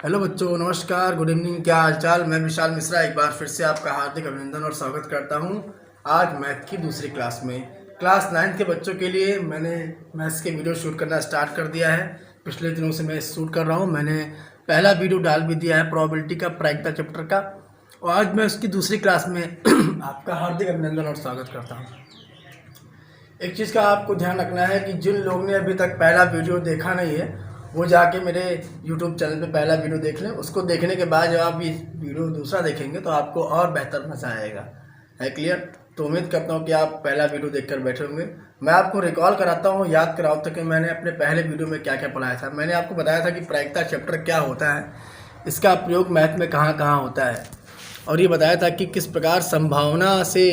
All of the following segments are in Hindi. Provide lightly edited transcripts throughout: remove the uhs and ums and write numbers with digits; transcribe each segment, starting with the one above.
हेलो बच्चों, नमस्कार, गुड इवनिंग। क्या हाल चाल। मैं विशाल मिश्रा एक बार फिर से आपका हार्दिक अभिनंदन और स्वागत करता हूं। आज मैथ की दूसरी क्लास में क्लास 9 के बच्चों के लिए मैंने मैथ्स के वीडियो शूट करना स्टार्ट कर दिया है। पिछले दिनों से मैं शूट कर रहा हूं। मैंने पहला वीडियो डाल भी दिया है प्रोबेबिलिटी का, प्रायिकता चैप्टर का, और आज मैं उसकी दूसरी क्लास में आपका हार्दिक अभिनंदन और स्वागत करता हूँ। एक चीज़ का आपको ध्यान रखना है कि जिन लोगों ने अभी तक पहला वीडियो देखा नहीं है वो जाके मेरे YouTube चैनल पे पहला वीडियो देख लें। उसको देखने के बाद जब आप ये वीडियो दूसरा देखेंगे तो आपको और बेहतर मज़ा आएगा। है क्लियर? तो उम्मीद करता हूँ कि आप पहला वीडियो देखकर बैठे होंगे। मैं आपको रिकॉल कराता हूँ, याद कराता हूँ कि मैंने अपने पहले वीडियो में क्या क्या पढ़ाया था। मैंने आपको बताया था कि प्रायिकता चैप्टर क्या होता है, इसका प्रयोग मैथ में कहाँ कहाँ होता है, और ये बताया था कि किस प्रकार संभावना से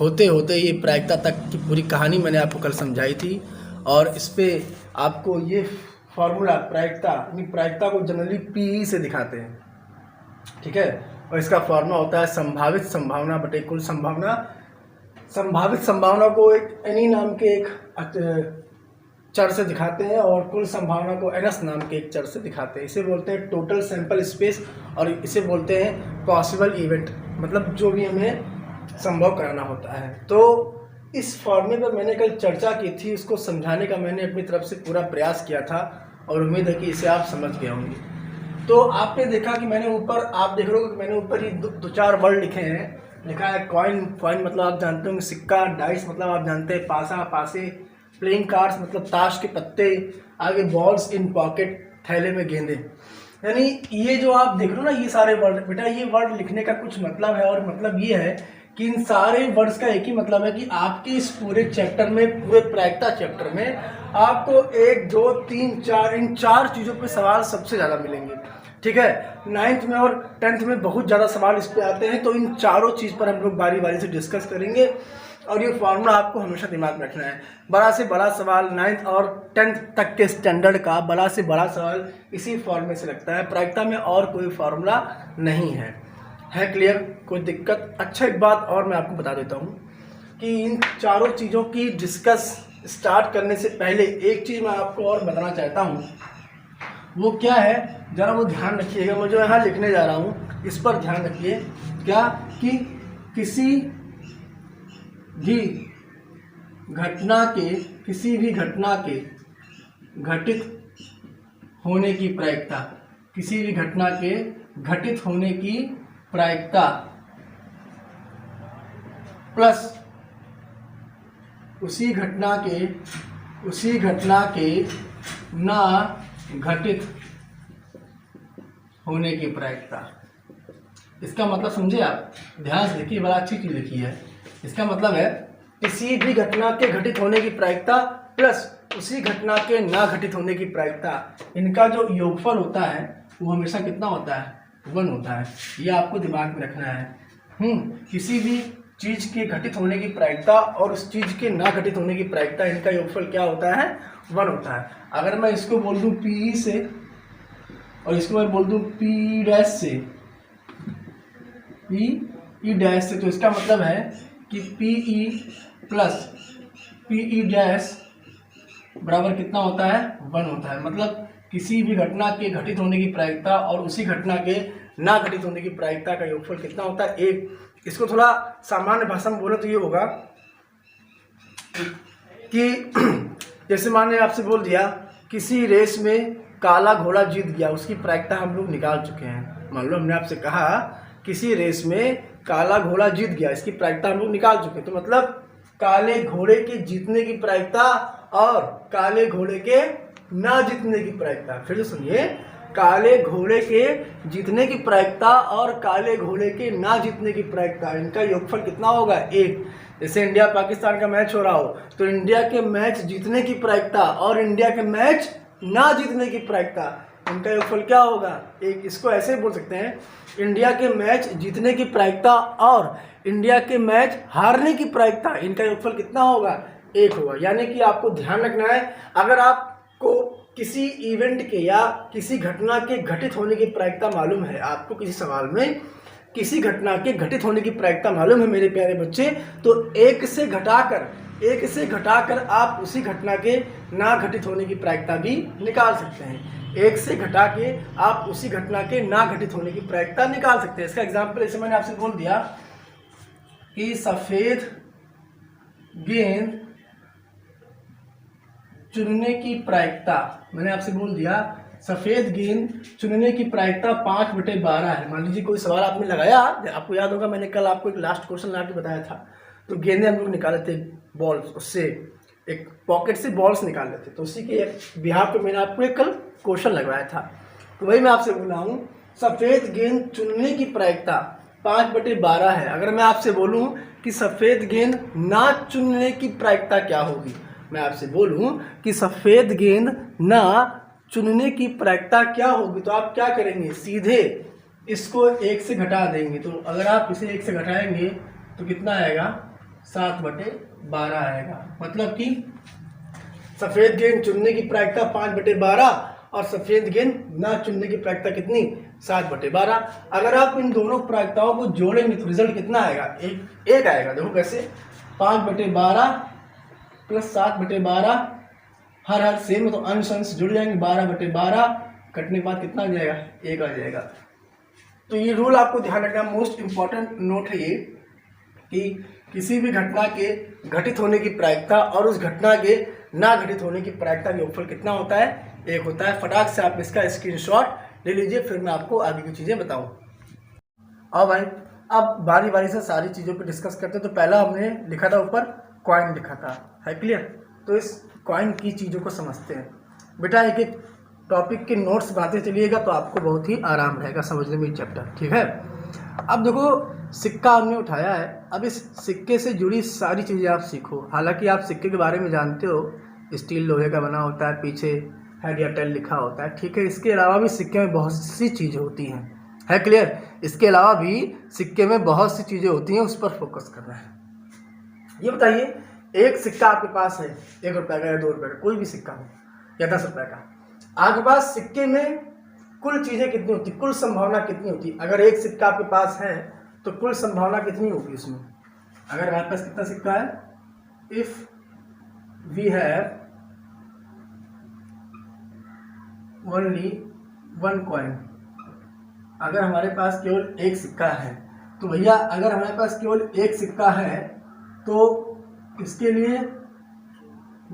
होते होते ये प्रायिकता तक की पूरी कहानी मैंने आपको कल समझाई थी। और इस पर आपको ये फार्मूला प्रायिकता को जनरली पी से दिखाते हैं, ठीक है। और इसका फार्मूला होता है संभावित संभावना बटे कुल संभावना। संभावित संभावना को एक एनी नाम के एक चर से दिखाते हैं और कुल संभावना को एनएस नाम के एक चर से दिखाते हैं। इसे बोलते हैं टोटल सैंपल स्पेस, और इसे बोलते हैं पॉसिबल इवेंट, मतलब जो भी हमें संभव कराना होता है। तो इस फॉर्मूले पर मैंने कल चर्चा की थी, उसको समझाने का मैंने अपनी तरफ से पूरा प्रयास किया था और उम्मीद है कि इसे आप समझ गए होंगे। तो आपने देखा कि मैंने ऊपर, आप देख रहे हो कि मैंने ऊपर ही दो चार वर्ड लिखे हैं। लिखा है कॉइन। कॉइन मतलब आप जानते होंगे सिक्का, डाइस मतलब आप जानते हैं पासा, पासे, प्लेइंग कार्ड्स मतलब ताश के पत्ते, आगे बॉल्स इन पॉकेट, थैले में गेंदे। यानी ये जो आप देख रहे हो ना, ये सारे वर्ड, बेटा ये वर्ड लिखने का कुछ मतलब है, और मतलब ये है कि इन सारे वर्ड्स का एक ही मतलब है कि आपके इस पूरे चैप्टर में, पूरे प्रायिकता चैप्टर में आपको 1, 2, 3, 4 इन 4 चीज़ों पे सवाल सबसे ज़्यादा मिलेंगे, ठीक है। 9th में और 10th में बहुत ज़्यादा सवाल इस पे आते हैं। तो इन चारों चीज़ पर हम लोग बारी बारी से डिस्कस करेंगे, और ये फार्मूला आपको हमेशा दिमाग में रखना है। बड़ा से बड़ा सवाल 9th और 10th तक के स्टैंडर्ड का बड़ा से बड़ा सवाल इसी फॉर्मूले से लगता है। प्रायिकता में और कोई फार्मूला नहीं है। है क्लियर? कोई दिक्कत? अच्छा, एक बात और मैं आपको बता देता हूँ कि इन चारों चीज़ों की डिस्कस स्टार्ट करने से पहले एक चीज़ मैं आपको और बताना चाहता हूँ। वो क्या है, ज़रा वो ध्यान रखिएगा। मैं जो यहाँ लिखने जा रहा हूँ इस पर ध्यान रखिए। क्या कि किसी भी घटना के घटित होने की प्रायिकता, किसी भी घटना के घटित होने की प्रायिकता प्लस उसी घटना के ना घटित होने की प्रायिकता। इसका मतलब समझे आप? ध्यान से देखिए, बड़ा अच्छी चीज लिखी है। इसका मतलब है किसी भी घटना के घटित होने की प्रायिकता प्लस उसी घटना के ना घटित होने की प्रायिकता, इनका जो योगफल होता है वो हमेशा कितना होता है? 1 होता है। ये आपको दिमाग में रखना है। किसी भी चीज के घटित होने की प्रायिकता और उस चीज के ना घटित होने की प्रायिकता, इनका योगफल क्या होता है? 1 होता है। अगर मैं इसको बोल दूं पी से और इसको मैं बोल दूं पी डैश से, पी डैश से, तो इसका मतलब है कि P E plus P E dash बराबर कितना होता है? 1 होता है। मतलब किसी भी घटना के घटित होने की प्रायिकता और उसी घटना के ना घटित होने की प्रायिकता का योगफल कितना होता है? 1। इसको थोड़ा सामान्य भाषा में बोले तो ये होगा कि जैसे मैंने आपसे बोल दिया किसी रेस में काला घोड़ा जीत गया, उसकी प्रायिकता हम लोग निकाल चुके हैं। मान लो हमने आपसे कहा किसी रेस में काला घोड़ा जीत गया, इसकी प्रायिकता हम लोग निकाल चुके हैं। तो मतलब काले घोड़े के जीतने की प्रायिकता और काले घोड़े के ना जीतने की प्रायिकता, फिर से सुनिए, काले घोड़े के जीतने की प्रायिकता और काले घोड़े के ना जीतने की प्रायिकता, इनका योगफल कितना होगा? 1। जैसे इंडिया पाकिस्तान का मैच हो रहा हो तो इंडिया के मैच जीतने की प्रायिकता और इंडिया के मैच ना जीतने की प्रायिकता, इनका योगफल क्या होगा? 1। इसको ऐसे बोल सकते हैं, इंडिया के मैच जीतने की प्रायिकता और इंडिया के मैच हारने की प्रायिकता, इनका योगफल कितना होगा? 1 होगा। यानी कि आपको ध्यान रखना है, अगर आपको किसी इवेंट के या किसी घटना के घटित होने की प्रायिकता मालूम है, आपको किसी सवाल में किसी घटना के घटित होने की प्रायिकता मालूम है मेरे प्यारे बच्चे, तो 1 से घटाकर आप उसी घटना के ना घटित होने की प्रायिकता भी निकाल सकते हैं। एक से घटा के आप उसी घटना के ना घटित होने की प्रायिकता निकाल सकते हैं। इसका एग्जाम्पल जैसे मैंने आपसे बोल दिया कि सफ़ेद गेंद चुनने की प्रायिकता, मैंने आपसे बोल दिया सफ़ेद गेंद चुनने की प्रायिकता 5/12 है। मान लीजिए कोई सवाल आपने लगाया, आपको याद होगा मैंने कल आपको एक लास्ट क्वेश्चन ला के बताया था, तो गेंदे हम लोग निकाले थे बॉल्स, उससे एक पॉकेट से बॉल्स निकाल लेते, तो उसी के बिहाफ पे मैंने आपको एक कल क्वेश्चन लगवाया था। तो वही मैं आपसे बोला हूँ, सफ़ेद गेंद चुनने की प्रायिकता 5/12 है। अगर मैं आपसे बोलूँ कि सफ़ेद गेंद ना चुनने की प्रायिकता क्या होगी, मैं आपसे बोलूँ कि सफ़ेद गेंद ना चुनने की प्रायिकता क्या होगी, तो आप क्या करेंगे, सीधे इसको 1 से घटा देंगे। तो अगर आप इसे 1 से घटाएंगे तो कितना आएगा, 7/12 आएगा। मतलब कि सफ़ेद गेंद चुनने की प्रायिकता 5/12 और सफ़ेद गेंद ना चुनने की प्रायिकता कितनी, 7/12। अगर आप इन दोनों प्रायिकताओं को जोड़ेंगे तो रिजल्ट कितना आएगा, एक आएगा। देखो कैसे, 5/12 प्लस 7/12, हर सेम, तो अंश अंश जुड़ जाएंगे, 12/12 कटने के बाद कितना आ जाएगा, 1 आ जाएगा। तो ये रूल आपको ध्यान रखना, मोस्ट इंपॉर्टेंट नोट है ये कि किसी भी घटना के घटित होने की प्रायिकता और उस घटना के ना घटित होने की प्रायिकता का योगफल कितना होता है, 1 होता है। फटाक से आप इसका स्क्रीनशॉट ले लीजिए, फिर मैं आपको आगे की चीज़ें बताऊँ। और भाई अब बारी बारी से सारी चीज़ों पर डिस्कस करते हैं। तो पहला हमने लिखा था ऊपर कॉइन लिखा था, है क्लियर। तो इस कॉइन की चीज़ों को समझते हैं बेटा, एक एक टॉपिक के नोट्स बनाते चलिएगा तो आपको बहुत ही आराम रहेगा समझने में चैप्टर, ठीक है। अब देखो सिक्का हमने उठाया है, अब इस सिक्के से जुड़ी सारी चीज़ें आप सीखो। हालांकि आप सिक्के के बारे में जानते हो, स्टील लोहे का बना होता है, पीछे हेड या टेल लिखा होता है, ठीक है। इसके अलावा भी सिक्के में बहुत सी चीज़ें होती हैं, है क्लियर। इसके अलावा भी सिक्के में बहुत सी चीज़ें होती हैं, उस पर फोकस करना है। ये बताइए, एक सिक्का आपके पास है, 1 रुपये का या 2 रुपये का, कोई भी सिक्का हो या 10 रुपये का, आपके पास सिक्के में कुल चीज़ें कितनी होती, कुल संभावना कितनी होती। अगर एक सिक्का आपके पास है तो कुल संभावना कितनी होगी उसमें। अगर हमारे पास कितना सिक्का है, if we have only 1 coin, अगर हमारे पास केवल एक सिक्का है, तो भैया अगर हमारे पास केवल एक सिक्का है तो इसके लिए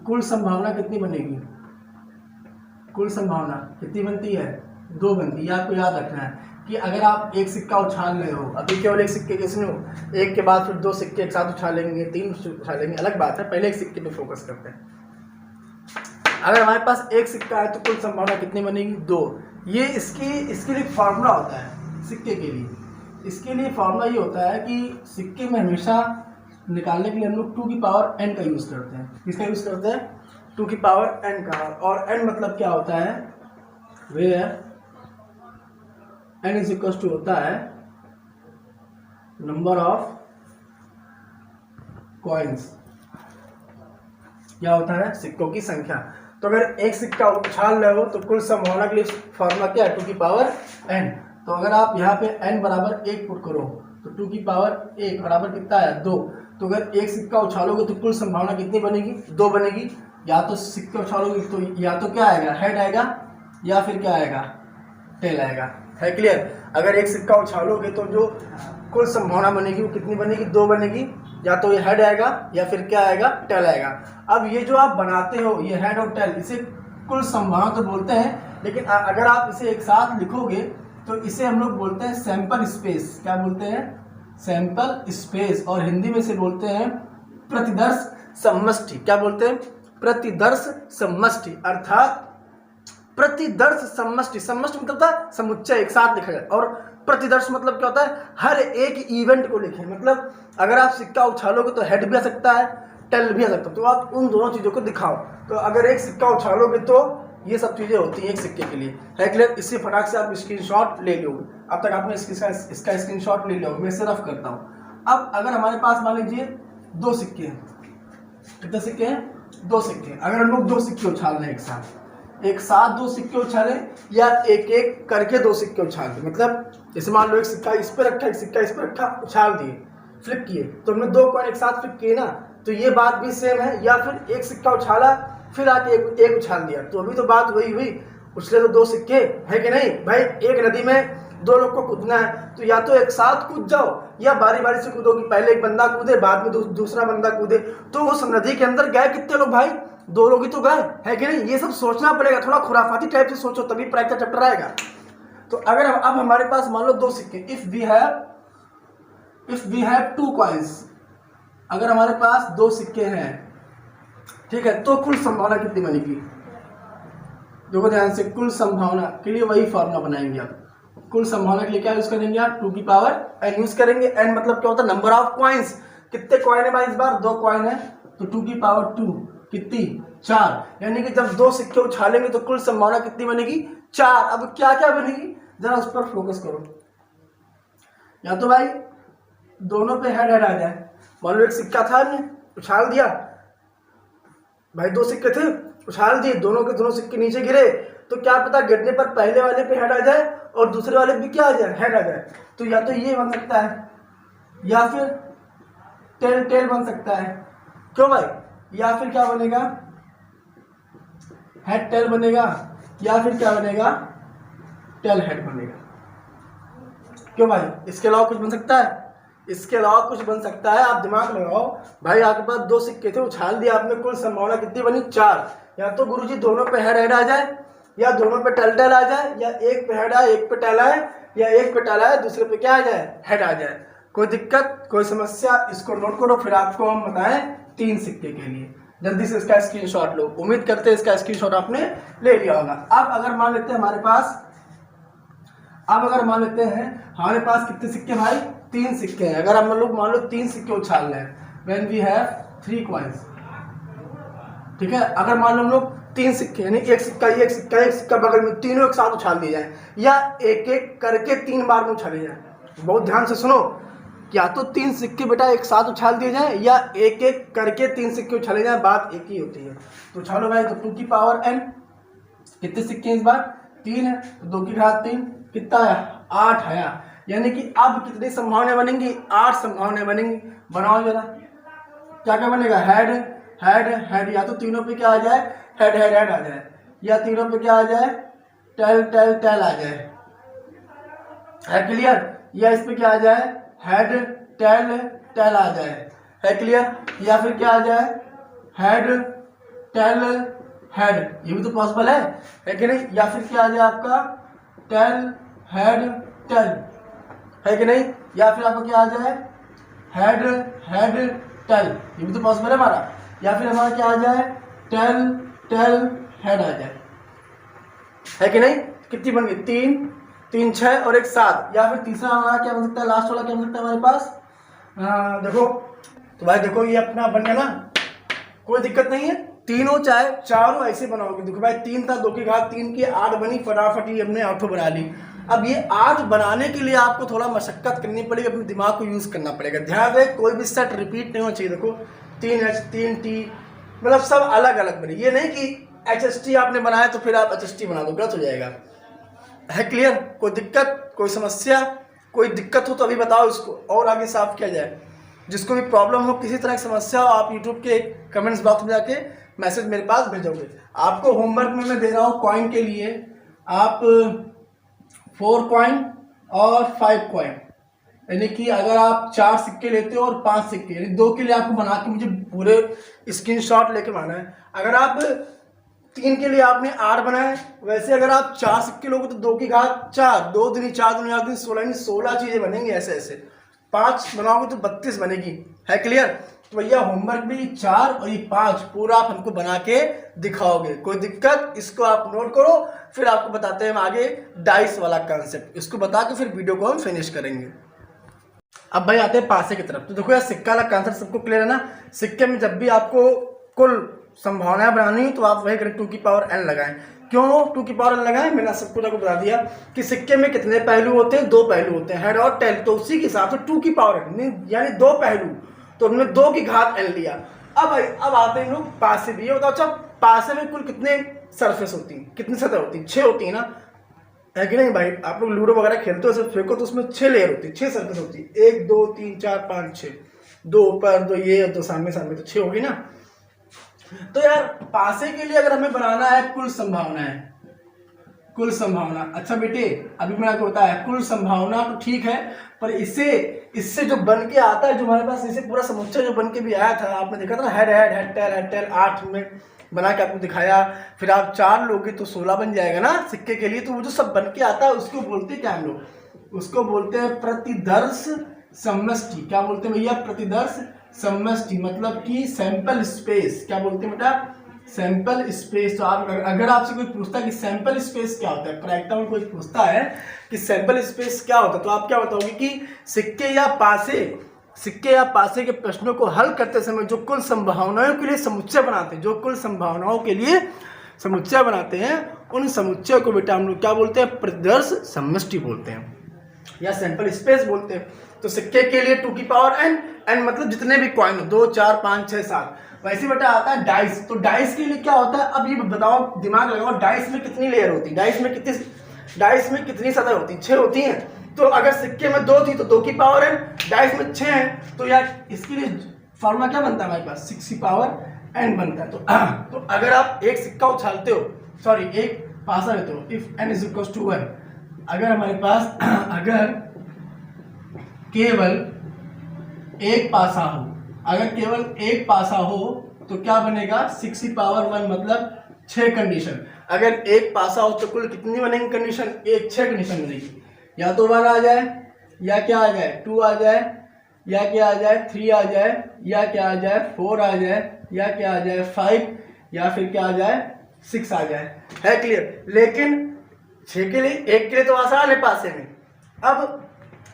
कुल संभावना कितनी बनेगी, कुल संभावना कितनी बनती है, 2 बनती है। आपको याद रखना है कि अगर आप एक सिक्का उछाल रहे हो, अभी केवल एक सिक्के के सुनो, एक के बाद फिर 2 सिक्के एक साथ उछालेंगे, 3 उछालेंगे, अलग बात है, पहले एक सिक्के पे फोकस करते हैं। अगर हमारे पास एक सिक्का है तो कुल संभावना कितनी बनेगी, 2। ये इसके लिए फार्मूला होता है सिक्के के लिए। इसके लिए फार्मूला ये होता है कि सिक्के में हमेशा निकालने के लिए हम लोग 2 की पावर n का यूज़ करते हैं। किसका यूज़ करते हैं, 2 की पावर n का। और n मतलब क्या होता है, where n is equal to होता है नंबर ऑफ कॉइन्स, क्या होता है, सिक्कों की संख्या। तो अगर एक सिक्का उछाल रहे हो तो कुल संभावना के लिए फॉर्मूला क्या है, 2 की पावर n। तो अगर आप यहाँ पे n बराबर 1 पुट करो तो 2 की पावर 1 बराबर कितना है, 2। तो अगर एक सिक्का उछालोगे तो कुल संभावना कितनी बनेगी, 2 बनेगी। या तो सिक्का उछालोगे तो या तो क्या आएगा, हेड आएगा, या फिर क्या आएगा, टेल आएगा, है क्लियर। अगर एक सिक्का उछालोगे तो जो कुल संभावना बनेगी वो कितनी बनेगी, 2 बनेगी। या तो ये हेड आएगा या फिर क्या आएगा, टेल आएगा। अब ये जो आप बनाते हो ये हेड और टेल, इसे कुल संभावना तो बोलते हैं, लेकिन अगर आप इसे एक साथ लिखोगे तो इसे हम लोग बोलते हैं सैंपल स्पेस। क्या बोलते हैं, सैंपल स्पेस। और हिंदी में से बोलते हैं प्रतिदर्श समष्टि। क्या बोलते हैं, प्रतिदर्श समष्टि। अर्थात प्रतिदर्श समष्टि, समष्टि मतलब था समुच्चय, एक साथ लिखा जाए। और प्रतिदर्श मतलब क्या होता है, हर एक इवेंट को लिखें। मतलब अगर आप सिक्का उछालोगे तो हेड भी आ सकता है, टेल भी आ सकता है, तो आप उन दोनों चीज़ों को दिखाओ। तो अगर एक सिक्का उछालोगे तो ये सब चीज़ें होती हैं एक सिक्के के लिए, है क्लियर। इससे फटाक से आप स्क्रीनशॉट ले लोगे। अब तक आपने इसका स्क्रीनशॉट ले लिया, मैं इसे रफ करता हूँ। अब अगर हमारे पास मान लीजिए 2 सिक्के हैं, कितने सिक्के हैं, 2 सिक्के। अगर हम लोग 2 सिक्के उछाल रहे हैं एक साथ 2 सिक्के उछाले या एक एक करके 2 सिक्के उछाल दिए, मतलब जैसे मान लो एक सिक्का इस पर रखा, एक सिक्का इस पर रखा, उछाल दिए, फ्लिप किए, तो हमने 2 कॉइन एक साथ फ्लिप किए ना, तो ये बात भी सेम है। या फिर एक सिक्का उछाला फिर आके एक उछाल दिया, तो अभी तो बात वही हुई। उछले तो दो सिक्के, है कि नहीं भाई। एक नदी में दो लोग को कूदना है तो या तो एक साथ कूद जाओ या बारी बारी से कूदो, कि पहले एक बंदा कूदे बाद में दूसरा बंदा कूदे। तो उस नदी के अंदर गए कितने लोग भाई, दो लोग ही तो गए, है कि नहीं। ये सब सोचना पड़ेगा, थोड़ा खुराफाती टाइप से सोचो तभी प्रैक्टिस चैप्टर आएगा। तो अगर अब हमारे पास मान लो दो सिक्के, if we have two coins, अगर हमारे पास दो सिक्के हैं, ठीक है, तो कुल संभावना कितनी बनेगी। देखो ध्यान से, कुल संभावना के लिए वही फॉर्मूला बनाएंगे आप। कुल संभावना के लिए क्या यूज करेंगे आप, 2 की पावर n यूज करेंगे। n मतलब क्या होता है, नंबर ऑफ कॉइन्स। कितने कॉइन है भाई, इस बार 2 कॉइन है तो 2 की पावर 2 कितनी, 4। यानी कि जब दो सिक्के उछालेंगे तो कुल संभावना कितनी बनेगी, 4। अब क्या क्या बनेगी जरा उस पर फोकस करो। या तो भाई दोनों पे हेड हेड आ जाए, मान लो एक सिक्का था हमने उछाल दिया भाई, दो सिक्के थे उछाल दिए, दोनों के दोनों सिक्के नीचे गिरे, तो क्या पता गिरने पर पहले वाले पे हेड आ जाए और दूसरे वाले भी क्या आ जाए, हेड आ जाए। तो या तो ये बन सकता है या फिर टेल टेल बन सकता है। क्यों भाई, या फिर क्या बनेगा, हेड टेल बनेगा, या फिर क्या बनेगा, टेल हेड बनेगा। क्यों भाई, इसके अलावा कुछ बन सकता है, इसके अलावा कुछ बन सकता है। आप दिमाग लगाओ भाई, आपके पास दो सिक्के थे उछाल दिया आपने, कुल संभावना कितनी बनी, 4। या तो गुरुजी दोनों पे हेड हेड आ जाए, या दोनों पे टेल टेल आ जाए, या एक पे हेड आए एक पे टेल आए, या एक पे टेल आए दूसरे पे क्या आ जाए, हेड आ जाए। कोई दिक्कत कोई समस्या, इसको नोट करो, फिर आपको हम बताएं 3 सिक्के के लिए। जल्दी से इसका स्क्रीनशॉट लो, उम्मीद करते हैं इसका स्क्रीनशॉट आपने ले लिया होगा। अब अगर मान लेते हैं हमारे पास, हमारे पास कितने सिक्के भाई, 3 सिक्के हैं। अगर हम लोग मान लो 3 सिक्के उछाल रहे हैं, व्हेन वी हैव 3 कॉइन्स, ठीक है। अगर मान लो हम लोग 3 सिक्के, यानी एक सिक्का बगल में, तीनों एक साथ उछाल दिए जाए, या एक एक करके 3 बार में उछाले जाए। बहुत ध्यान से सुनो, या तो 3 सिक्के बेटा एक साथ उछाल दिए जाए, या एक एक करके 3 सिक्के उछाले जाए, बात एक ही होती है। तो उछालो भाई, तो 2 की पावर n, कितने सिक्के इस बार, 3 है, तो 2 की घात 3 कितना है, 8 है। यानी कि अब कितनी संभावनाएं बनेंगी, 8 संभावनाएं बनेंगी। बनाओ जरा, क्या क्या बनेगा, हेड हेड हेड, या तो तीनों पे क्या आ जाए, हेड हेड हेड आ जाए, या तीनों पे क्या आ जाए, टेल टेल टेल आ जाए, है क्लियर। या इस पे क्या आ जाए, हेड टेल टेल आ जाए, है क्लियर। या फिर क्या आ जाए, हेड टेल हेड, ये भी तो पॉसिबल है कि नहीं। या फिर क्या आ जाए आपका, टेल हेड टेल, है कि नहीं। या फिर आपका क्या आ जाए, हेड हेड टेल, ये भी तो पॉसिबल है हमारा। या फिर हमारा क्या आ जाए, टेल टेल हेड आ जाए, है कि नहीं। कितनी बन गई, 3 3 6 और 1 7। या फिर तीसरा हमारा क्या बन सकता है, लास्ट वाला क्या बन सकता है हमारे पास, देखो तो भाई देखो ये अपना बन गया ना, कोई दिक्कत नहीं है। तीनों चाहे चारों ऐसे बनाओगे, देखो भाई 3 था, 2 की घात 3 की 8 बनी, फटाफट ही हमने 8 बना ली। अब ये 8 बनाने के लिए आपको थोड़ा मशक्कत करनी पड़ेगी, अपने दिमाग को यूज करना पड़ेगा। ध्यान रहे कोई भी सेट रिपीट नहीं होना चाहिए। देखो 3H 3T, मतलब सब अलग अलग बने, ये नहीं कि HST आपने बनाया तो फिर आप HST बना दो, गलत हो जाएगा, है क्लियर। कोई दिक्कत कोई समस्या, कोई दिक्कत हो तो अभी बताओ, इसको और आगे साफ किया जाए। जिसको भी प्रॉब्लम हो, किसी तरह की समस्या हो, आप यूट्यूब के कमेंट्स बॉक्स में जाके मैसेज मेरे पास भेजोगे। आपको होमवर्क में मैं दे रहा हूँ कॉइन के लिए, आप 4 कॉइन और 5 कॉइन, यानी कि अगर आप 4 सिक्के लेते हो और 5 सिक्के, यानी 2 के लिए आपको बना के मुझे पूरे स्क्रीनशॉट लेके बनाना है। अगर आप 3 के लिए आपने 8 बनाए, वैसे अगर आप 4 सिक्के लोगे तो 2 की घात 4, 2 दूनी 4 दूनी 8 दूनी 16, 16 चीजें बनेंगी ऐसे ऐसे। 5 बनाओगे तो 32 बनेगी, है क्लियर। तो भैया होमवर्क भी 4 और ये 5 पूरा आप हमको बना के दिखाओगे, कोई दिक्कत, इसको आप नोट करो। फिर आपको बताते हैं हम आगे डाइस वाला कॉन्सेप्ट, इसको बता के फिर वीडियो को हम फिनिश करेंगे। अब भाई आते हैं पासे की तरफ। तो देखो यार सिक्का वाला कॉन्सेप्ट सबको क्लियर है ना। सिक्के में जब भी आपको कुल संभावनाएं बनानी तो आप वही करें 2 की पावर n लगाएं। क्यों 2 की पावर n लगाएं, मैंने सब कुछ आपको बता दिया कि सिक्के में कितने पहलू होते हैं, 2 पहलू होते हैं, हेड और टेल। तो उसी के हिसाब से 2 की पावर n यानी 2 पहलू, तो हमने 2 की घात n लिया। अब भाई अब आते हैं लोग पासे भी। ये बताओ अच्छा पासे में कुल कितने सरफेस होती हैं, कितनी सतह होती है, 6 होती है ना, है कि नहीं भाई। आप लोग लूडो वगैरह खेलते हो, सिर्फ फेंको तो उसमें 6 लेयर होती है, 6 सरफेस होती है, 1 2 3 4 5 6, 2 ऊपर 2 ये 2 सामने सामने, तो 6 होगी ना। तो यार पासे के लिए अगर हमें बनाना है कुल संभावना है, कुल संभावना। अच्छा बेटे, अभी मैंने आपको बताया कुल संभावना तो ठीक है, पर इससे जो बन के आता है, जो हमारे पास इसे पूरा समुच्चय जो बन के भी आया था, आपने देखा था ना, हेड टेल 8 में बना के आपको दिखाया, फिर आप 4 लोगे तो 16 बन जाएगा ना सिक्के के लिए। तो वो जो सब बन के आता है उसको बोलते हैं क्या हम लोग, उसको बोलते हैं प्रतिदर्श समष्टि। क्या बोलते हैं भैया, प्रतिदर्श समष्टि, मतलब कि सैंपल स्पेस। क्या बोलते हैं बेटा, सैंपल स्पेस। तो आप अगर आपसे कोई पूछता है कि सैंपल स्पेस क्या होता है, प्रायिकता में कोई पूछता है कि सैंपल स्पेस क्या होता है, तो आप क्या बताओगे कि सिक्के या पासे के प्रश्नों को हल करते समय जो कुल संभावनाओं के लिए समुच्चय बनाते हैं, जो कुल संभावनाओं के लिए समुच्चय बनाते हैं, उन समुच्चय को बेटा हम लोग क्या बोलते हैं, प्रतिदर्श समष्टि बोलते हैं या सैंपल स्पेस बोलते हैं। तो सिक्के के लिए 2 की पावर n मतलब जितने भी कॉइन हो, 2 4 5 6 7। वैसे बेटा आता है डाइस। तो डाइस के लिए क्या होता है, अब ये बताओ, दिमाग लगाओ, डाइस में कितनी लेयर होती है, डाइस में कितनी सतह होती है, 6 होती हैं। तो अगर सिक्के में 2 थी तो 2 की पावर n, डाइस में 6 है, तो यार इसके लिए फॉर्मूला क्या बनता है हमारे पास, 6 की पावर n बनता है। तो अगर आप एक सिक्का उछालते हो, सॉरी एक पासा लेते हो, if n is equal to 1, अगर हमारे पास अगर केवल एक पासा हो, तो क्या बनेगा, 6 की पावर 1 मतलब 6 कंडीशन। अगर एक पासा हो तो कुल कितनी बनेंगी कंडीशन, 6 कंडीशन बनेगी। या तो 1 आ जाए, या क्या आ जाए 2 आ जाए, या क्या आ जाए 3 आ जाए, या क्या आ जाए 4 आ जाए, या क्या आ जाए 5, या फिर क्या आ जाए 6 आ जाए। है क्लियर। लेकिन 6 के लिए, 1 के लिए तो आसान है पासे में। अब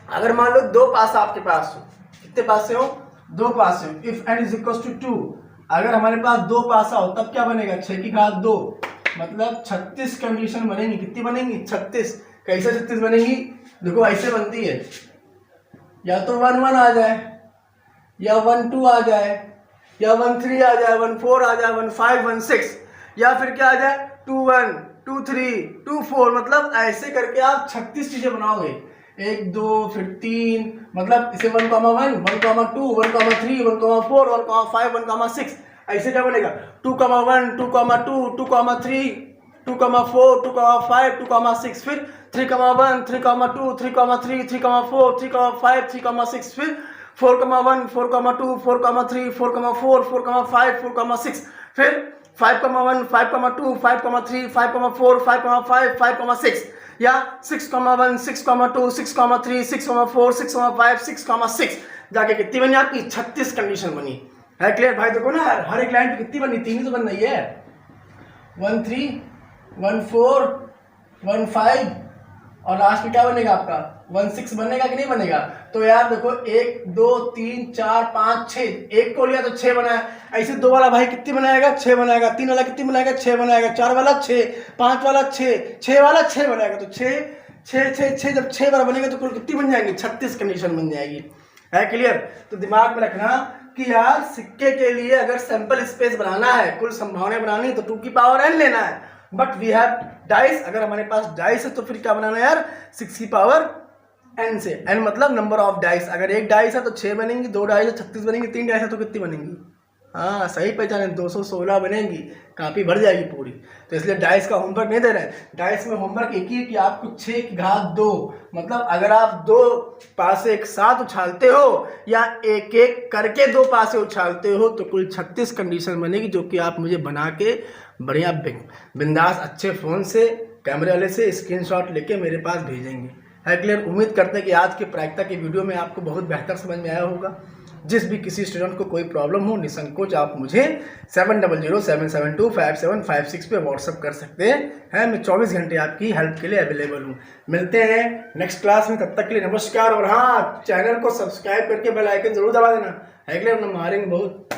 अगर मान लो 2 पासा आपके पास हो, कितने पासे हो, 2 पासे हो, if n is equal to 2, अगर हमारे पास 2 पासा हो तब क्या बनेगा, 6 की घात 2 मतलब 36 कंडीशन बनेंगी। कितनी बनेंगी, 36। कैसे 36 बनेंगी, देखो ऐसे बनती है, या तो 1 1 आ जाए, या 1 2 आ जाए, या 1 3 आ जाए, 1 4 आ जाए, 1 5 1 6, या फिर क्या आ जाए 2 1 2 3 2 4। मतलब ऐसे करके आप 36 चीजें बनाओगे, 1 2 फिर 3, मतलब इसे 1 1 1 2 1 3 1 4 1 5 1 6, ऐसे क्या बनेगा 2 1 2 2 2 3 2 4 2 5 2 6, फिर 3 1 3 2 3 3 3 4 3 5 3 6, फिर 4 1 4 2 4 3 4 4 4 5 4 6, फिर 5 1 5 2 5 3 5 4 5 5 5 6, या 6 1 6 2 6 3 6 4 6 5 6 6, जाके कितनी बनी आपकी 36 कंडीशन बनी। है क्लियर भाई। देखो ना हर एक लाइन पे कितनी बनी, 3 ही तो बन रही है, 1 3 1 4 1 5 और लास्ट में क्या बनेगा आपका 1 6 बनेगा कि नहीं बनेगा। तो यार देखो 1 2 3 4 5 6, एक को लिया तो 6 बनाया, ऐसे 2 वाला भाई कितनी बनाएगा 6 बनाएगा, 3 वाला कितनी बनाएगा 6 बनाएगा, 4 वाला 6, 5 वाला 6, 6 वाला 6 बनाएगा। तो 6 6 6 6 जब 6 बार बनेगा तो कुल कितनी बन जाएंगी, 36 कंडीशन बन जाएगी। है क्लियर। तो दिमाग में रखना कि यार सिक्के के लिए अगर सैंपल स्पेस बनाना है, कुल संभावनाएं बनानी, तो 2 की पावर n लेना है। बट वी हैव डाइस, अगर हमारे पास डाइस है तो फिर क्या बनाना है यार, 6 की पावर n से। n मतलब नंबर ऑफ डाइस। अगर एक डाइस है तो 6 बनेंगी, 2 डाइस है 36 बनेंगी, 3 डाइस है तो कितनी बनेंगी, हाँ सही पहचाने 216 बनेंगी, कापी भर जाएगी पूरी। तो इसलिए डाइस का होमवर्क नहीं दे रहे हैं। डाइस में होमवर्क एक ही है कि आपको 6 की घात 2, मतलब अगर आप 2 पासे एक साथ उछालते हो या एक एक करके 2 पासे उछालते हो तो कुल 36 कंडीशन बनेगी, जो कि आप मुझे बना के बढ़िया बिंदास अच्छे फ़ोन से, कैमरे वाले से स्क्रीनशॉट लेके मेरे पास भेजेंगे। है क्लियर। उम्मीद करते हैं कि आज के प्रायिकता की वीडियो में आपको बहुत बेहतर समझ में आया होगा। जिस भी किसी स्टूडेंट को कोई प्रॉब्लम हो, निसंकोच आप मुझे 7007725756 पे व्हाट्सअप कर सकते हैं। मैं 24 घंटे आपकी हेल्प के लिए अवेलेबल हूँ। मिलते हैं नेक्स्ट क्लास में, तब तक के लिए नमस्कार। और हाँ, चैनल को सब्सक्राइब करके बेल आइकन जरूर दबा देना। है क्लियर, हम मारेंगे बहुत।